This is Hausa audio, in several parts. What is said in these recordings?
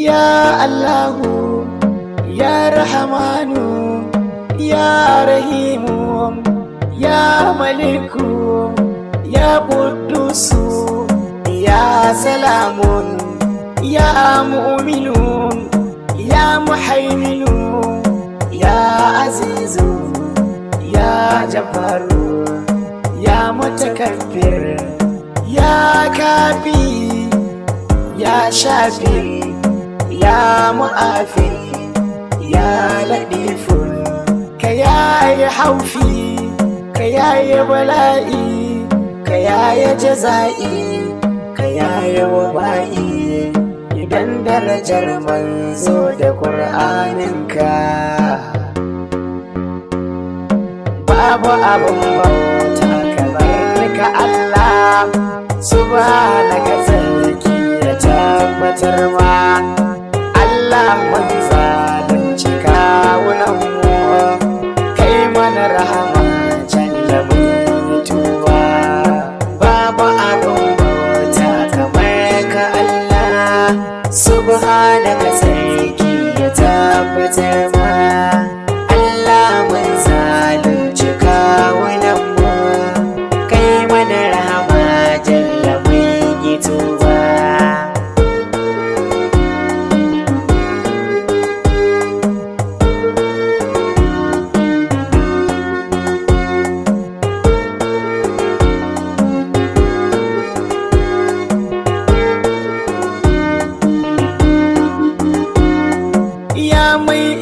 Ya Allahu ya Rahmanu ya Rahimu ya Maliku ya Qudusu ya Salamun ya Mu'minun ya Muhaiminu ya Azizu ya Jabbaru ya Mutakabbir ya Kafi ya Shafi ya Mu'afi ya Latifun ka yaye haufi ka yaye bala'i ka yaye jaza'i ka yaye waba'i idan darajar manzo da Qur'aninka babu abun bauta kamar ka Allah subhanaka sarki ya tabbatar ma Allah mun zalunci kawunanmu kai mana rahama jalla mun tuba babu abun bauta kamar ka Allah subhanaka sarki ya tabbatar ma Allah mun zalunci kawunanmu kai mana rahama jalla mun tuba.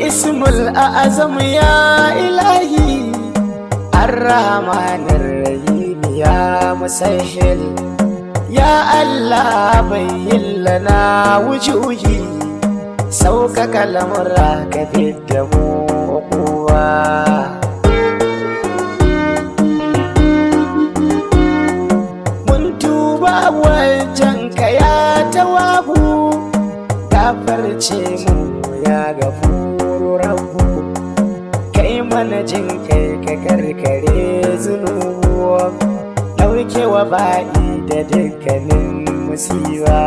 Ismul a'azam ya ilahi ar-rahmanir rahim ya musahhil ya Allah bayyin lana wujuhi sauƙaƙa lamura ka fidda mu uquwa mun tuba wajen ka ya tawabu gafarce mu ya gafuru rabbu kai mana jin kai ka karkare zunubu dauke wa ba'i da dukkanin musiba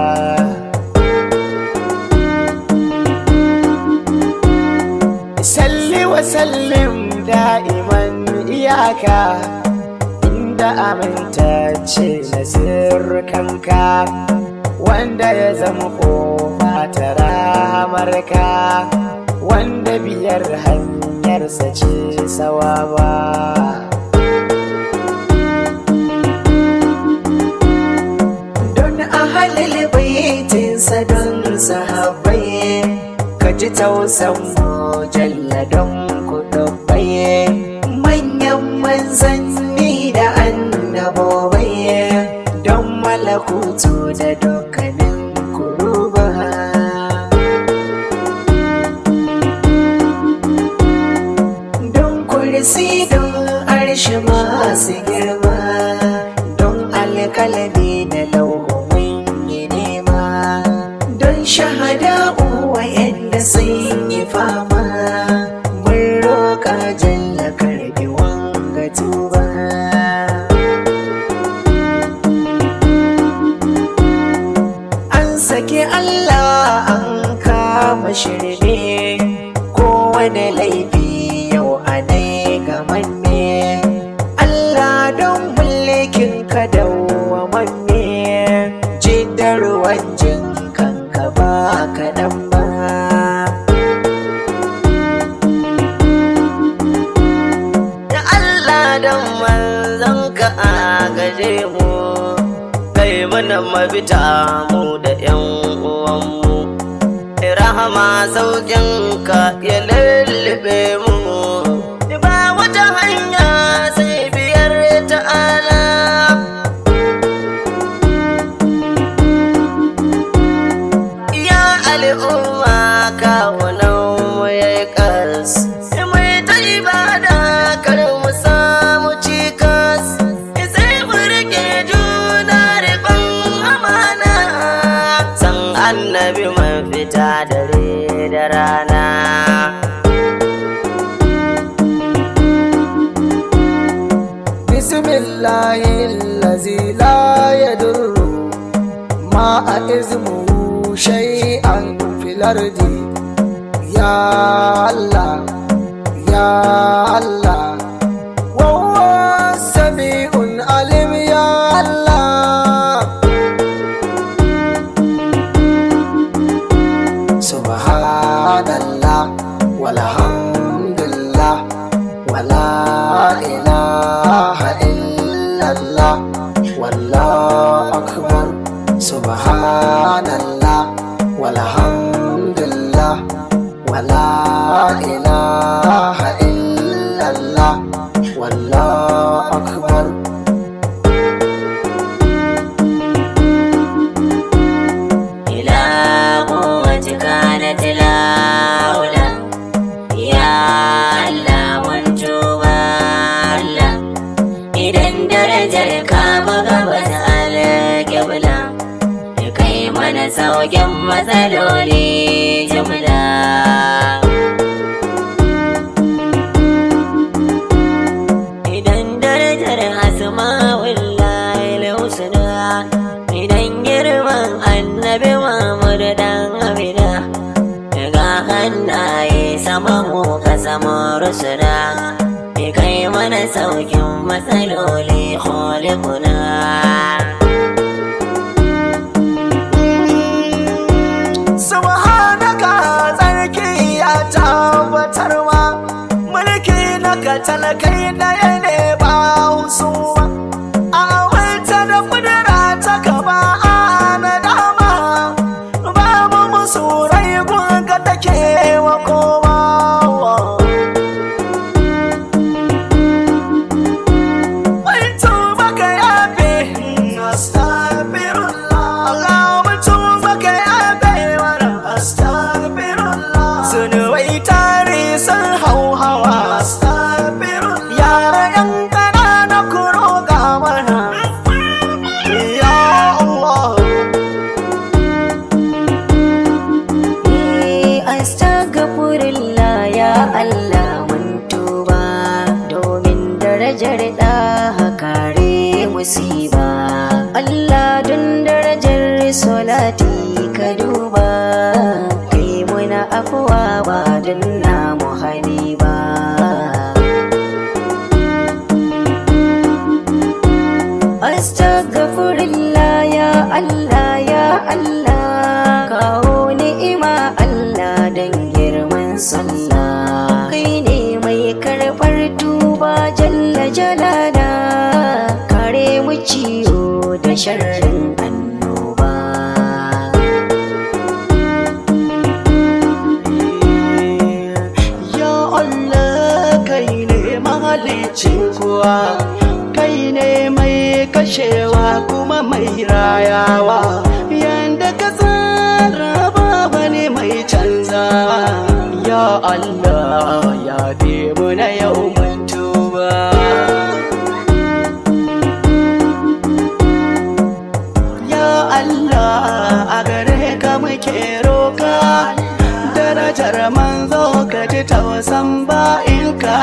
salli wa sallim da'iman iyaka inda amintacce na sirrikanka wanda ya zama kofa ta rahamarka wanda biyar hanyarsa ce sawaba don ahalil baitinsa don sahabbai ka ji tausan mu jalla don ku dubbai manyan manzanni da annabawa don malakutu da dukkanin kuruba don kursi don arshi masu girma don alkalami da lauhumin yi nema don shahada wa'yanda sun yi fama mun roƙa jalla karbi wanga tuba sake Allah an kama shirme kowane laifi yau a nai gamanne Allah don mulkin ka dawwamanne jidar wajen kanka ba kaɗan ba da Allah don manzon ka agaje mu kai mana mafita mu da 'yan uwanmu rahama saukin ka ya lullube mu ba wata hanya sai biyar ta'ala ya al'umma kawunan mu ya kas mai ta ibada kar mu samu cikas sai mu rike juna riƙon amana san annabi mafita dare da rana bismillahillazi la yadurru ma ismuhu shay'an fil الأرض يا الله يا الله وهو السميع العليم يا الله سبحان الله والحمد لله ولا إله إلا الله والله أكبر سبحان الله والحمد لله ولا إله إلا الله والله أكبر إلى قوة كانت الأولى يا الله من توبى الله إذن درجة كابغبت القبلة kai mana saukin matsaloli jumla idan darajar asma'ullahi al-husna idan girman annabi Muhammad dan Amina daga hannaye sama mu kasama rusuna kai mana saukin matsaloli khaliquna tabbatarwa mulki na talakai ɗaya ne ba husuma a wata da kudura ta gaba a na dama babu musu rai gunga take wa kowa wai tuba ka yafe astaghfirullah Allah tuba ka yafe wa astaghfirullah sunuwai tare sun hauhawa yara yan ƙanana kuro ga mana ya Allah astaghfirullah ya Allah mun tuba domin darajar da kare musiba Allah don darajar salati ka duba kai muna afuwa ba don namu hali ba astaghfirullah ya Allah ya Allah kawo ni'ima Allah dan girman sallah kai ne mai karɓar tuba jalla jalala kare mu ciwo da sharrin annoba ya Allah kai ne mahalicin kowa kai ne mai kashewa kuma mai rayawa yanda ka tsara ba wani mai canzawa ya Allah ya mu na yau mun tuba ya Allah a gare ka muke roka darajar manzo ka ji tausan ba'inka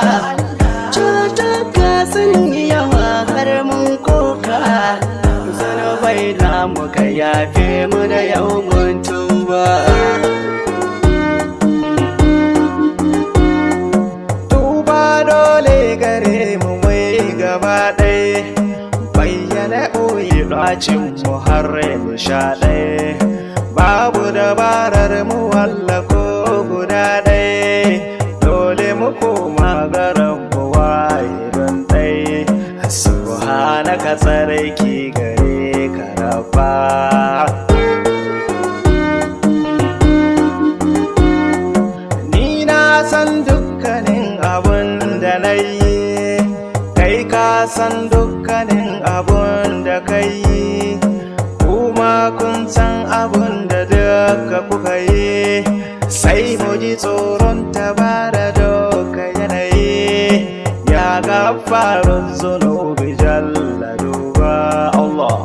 cutuka sun yi yawa har mun koka zanabai na muka yafe mu da yau mun tuba tuba dole gare mu mai gaba ɗaya bayyana ɓoye ɗacin mu har mu sha ɗaya babu dabarar mu walla ko guda ɗaya dole mu koma garan mu waye don ɗaya subhanaka tsarki gare ka rabba ni na san dukkanin abun da na yi kai ka san dukkanin abun da ka yi kuma kun san abun da duka kuka yi sai mu ji tsoron tabara doka yanayi ya gafarun zunubi jalla duba Allah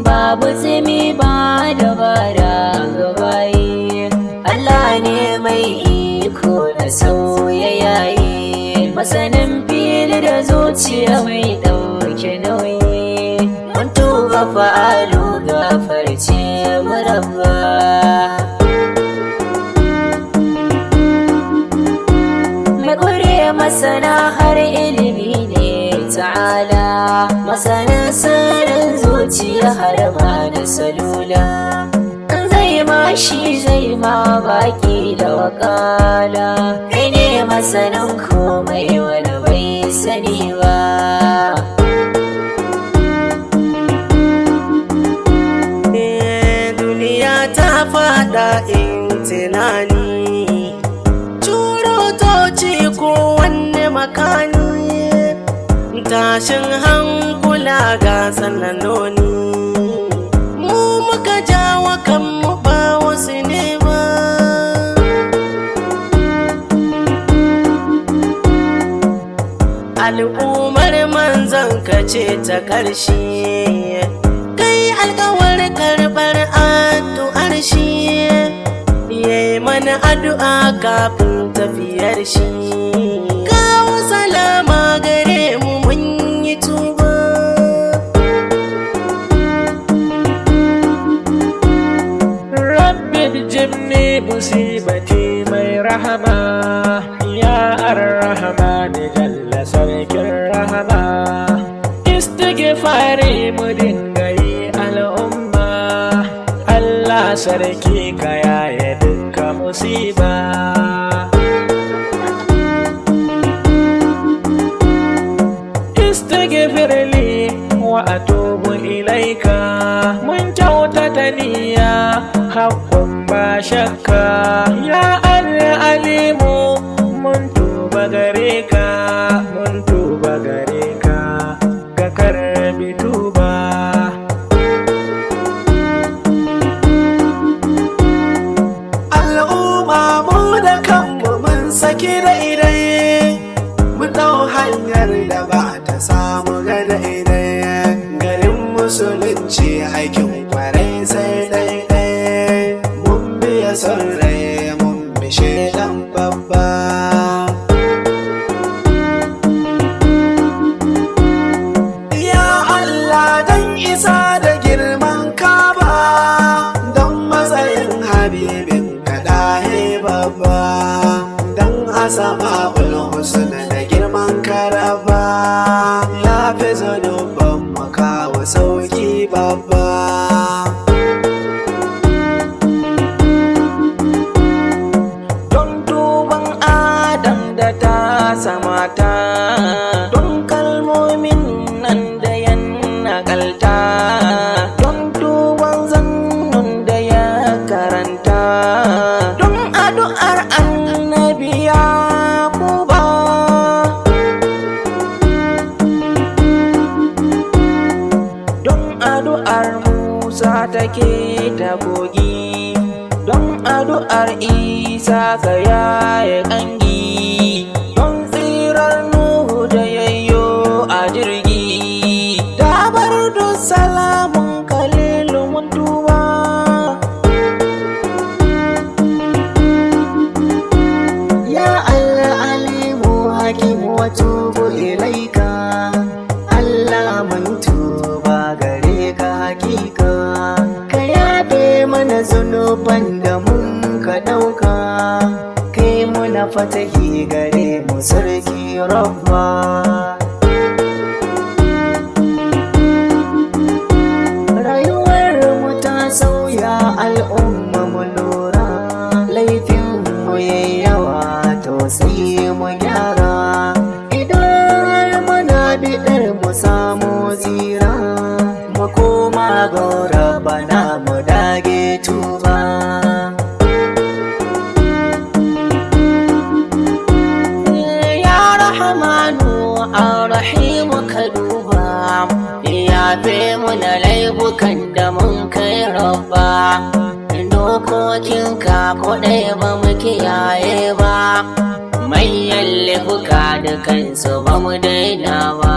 babu zumi ba dabara gabayi Allah ne mai iko da sauya yayi masanin fili da zuciya mai ɗauke nauyi mun tuba fa'alu ga har ma da salula. Zai ma shi zai ma baki da wakala, kai ne masanin komai wani bai sani ba. Duniya ta fada in tunani, curotoci ko wanne makani, tashin hankula ga sananoni, mu muka jawo kanmu ba wasu ne ba. Al'ummar manzon ka ce ta ƙarshe, kai alƙawar karɓar addu'ar shi, yayi mana addu'a kafin tafiyar shi. Kawo salama gare mu mun yi tuba. Rabbi jibni musibati mai rahama, ya ar-rahman jalla sarkin rahama. Istighfari mu dinga yi al'umma, Allah sarki ka yaye dukkan musiba. Istighfirli wa atubu ilaika, mun kyautata niyya hakkun ba shakka. Ya alimu mun tuba gare ka, mun tuba gare ka, ka karbi tuba. Al'umma mu da kanmu mun saki daidai, mu ɗau hanyar da ba ta samu ga daidai. Garin musulunci aikin kwarai sai daidai, mun biya son rai mun bi shaidan babba. Ya Allah dan isa da girman kaba, don matsayin habibin kaɗahe babba, don asma'ul husna da girman karaba, ya fi zunuban makawa sauki babba. Don tuban Adam da ta samata, don kalmomin nan da yan nakalta, don tuban zannun da ya karanta, don addu'ar annabiya kuba. Don addu'ar Musa take ta kogi, don addu'ar Isa ka yaye kangi, don tsirar Nuhu da yayyo a jirgi, da bar duk salamun kalilu mun tuba. Ya Allah alimu hakimu wa tubu ilaika, Allah mun tuba gare ka hakika, ka yafe mana zunuban da mun ka ɗauka, kai muna fatahi gare mu sarki rabba. Rayuwar mu ta sauya al'umma mu lura, laifin mu yayi yawa to sai mu gyara, idan muna biɗar mu samu tsira, mu koma ga Rabbana mu dage tuba. Ya Rahmanu ar-Rahimu ka duba, yafe muna laifukan da mun kai Rabba, dokokinka ko ɗaya ba mu kiyaye ba, manyan laifuka da kansu ba mu daina ba.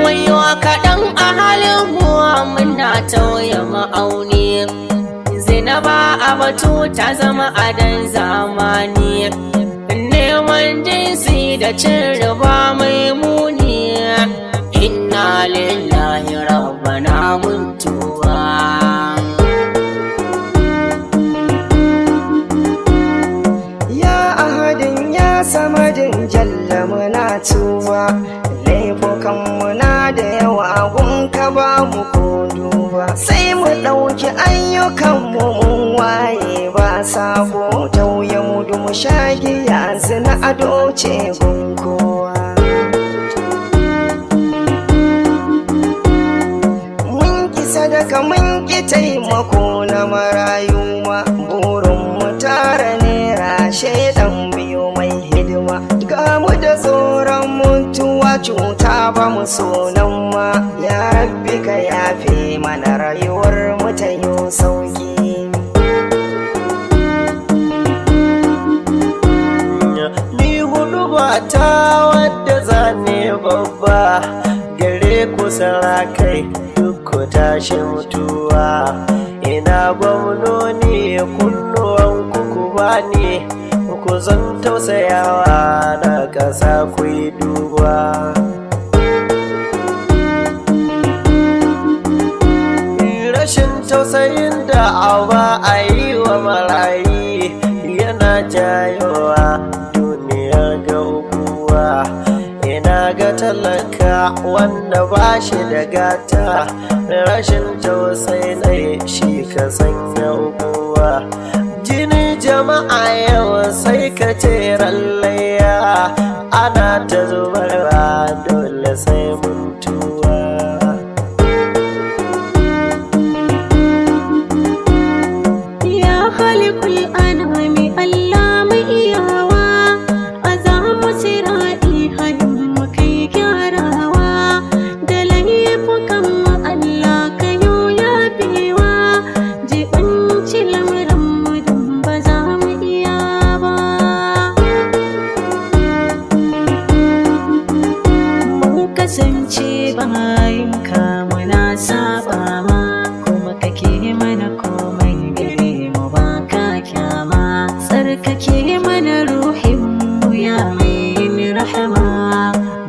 Wayo kaɗan a halin mu muna tauye ma'auni, zina ba a batu ta zama adan zamani, neman jinsi da cin riba mai muni, inna lillahi rabbana mun tuba. Ya ahadin ya samadin jalla muna tuba, laifuka ayyukanmu na da yawa gunka ba mu ko duba, sai mu ɗauki ayyukanmu mun waye ba sabo, tauye mudu mu shagiya zina ado ce gun kowa. Mun ki sadaka mun ki taimako na marayu ma, burin mu tara naira shaidan biyu mai hidima, ga mu da tsoron mutuwa cuta ba mu sonan ma, ya rabbi ka yafe mana rayuwar mu ta yi sauki. Ni hudu ba ta wadda zane babba gare ku sarakai duk ku tashi mutuwa, ina gwamnoni kunnuwan ku bani ku zan tausayawa na ƙasa ku yi duba. Rashin tausayin da awa a yi wa marayi yana jayowa duniya ga ukuwa, ina ga talaka wanda ba shi da gata, rashin tausayi ne shi ka sanya ukuwa. Jini jama'a yau sai ka ce rallaya, ana ta zubarwa dole sai mutuwa. Ya halikul anami Allah mai iyawa, a za mu siraɗi halin mu kai gyarawa, da laifukan mu Allah ka yo yafewa, jibanci lamarin mu don ba za mu iya ba. Mun kasance bayinka muna saba ma, kuma kake mana komai gare mu ba ka kyama, tsarkake mana ruhin mu ya mai rahama,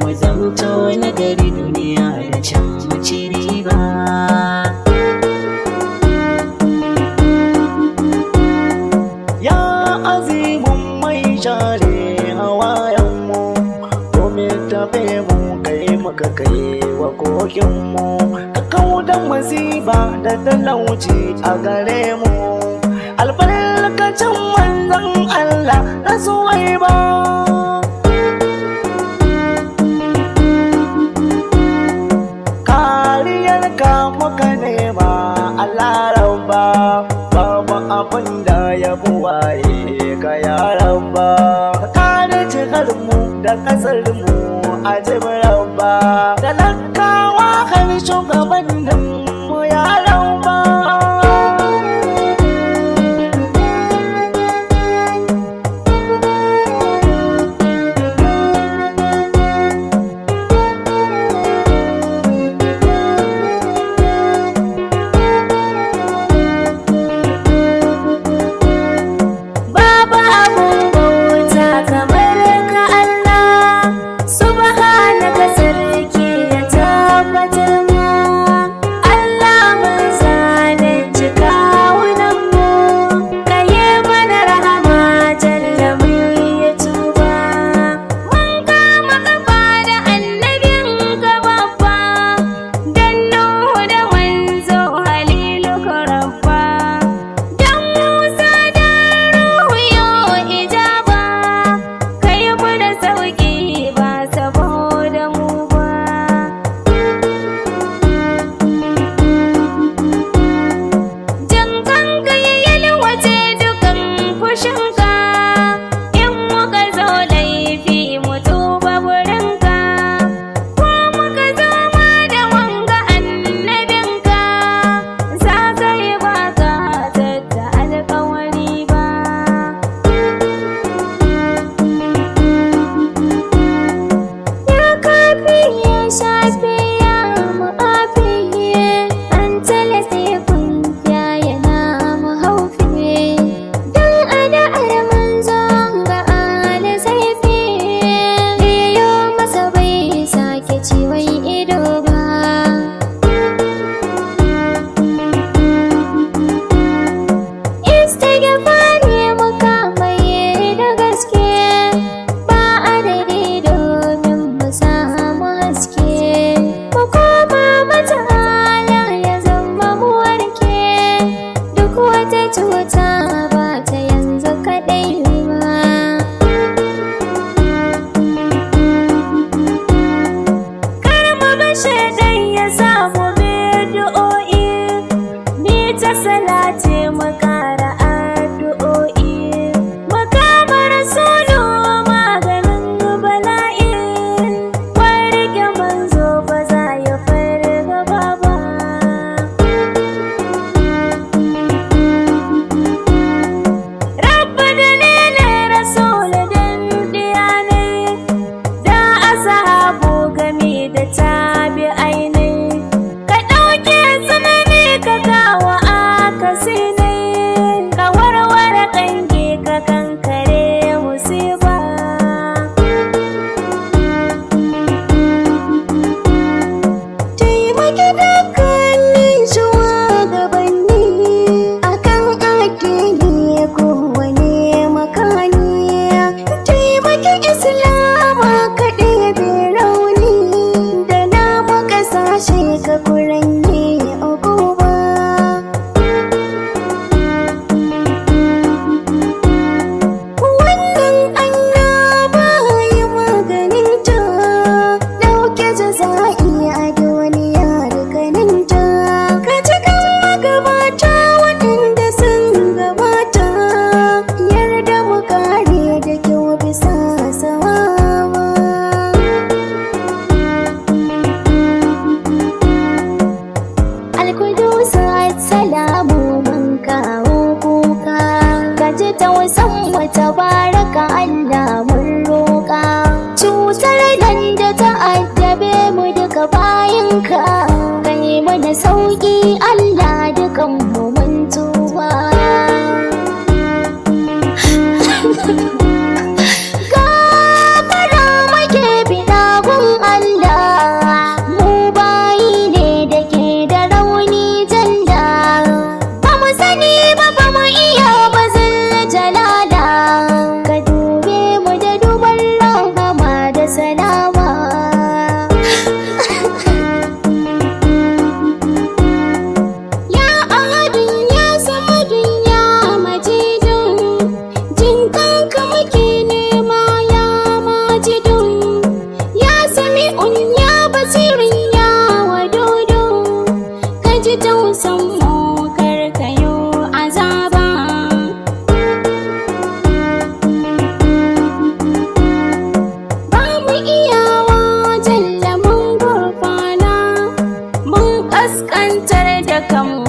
mu zamto na gari duniya da can mu ci riba. Ya azimun mai share hawayenmu, domin tafe mu kai muka kai wa kokinmu, ka kauda masifa da talauci a gare mu, albarkacin manzon Allah na Suwaiba. Kariyarka muka nema Allah rabba, babu abin da ya buwaye ka ya rabba, ka kare jiharmu da ƙasarmu a rabba, talakawa kan shugabanninmu ya rabba. shaidan ya samu bidiyo'i, ni ta salati mu kara addu'o'i, makamar sulu maganin bala'i, warge manzo ba za ya fargaba ba. Rabba dalilin rasul dan diyane, da ashabu game da tabi'ai ne, ka ɗauke tsanani ka kawo akasi ne, ka warware ƙange ka kankare musiba. Taimaki dukkanin shugabanni akan addini kowane makani, taimaki islama ka ɗebe rauni, da namu ƙasashe ka kuranye uquba. Wannan annaba yi maganinta, ɗauke jaza'i a duniya dukkaninta, ka cikin magabata waɗanda sun gabata, yarda mu kare da kyau bisa sawaba. Alkudus assalamu mun kawo kuka, ka ji tausan wata baraka Allah mun roƙa, cutar nan da ta addabe mu duka bayinka, kai mana sauƙi Allah dukan mu mun tuba. Gafara muke biɗa gun Allah, mu bayi ne da ke da rauni jalla, ba mu sani ba ba mu iya ba zalla jalala, ka dube mu da duban rahama da salama. Ya ahadun ya samadun ya majidun, jin kanka muke nema ya majidun, ya sami'un ya basirin ya wadudun, ka ji tausan mu kar ka yo azaba. Ba mu iyawa jalla mun gurfana, mun ƙasƙantar da kanmu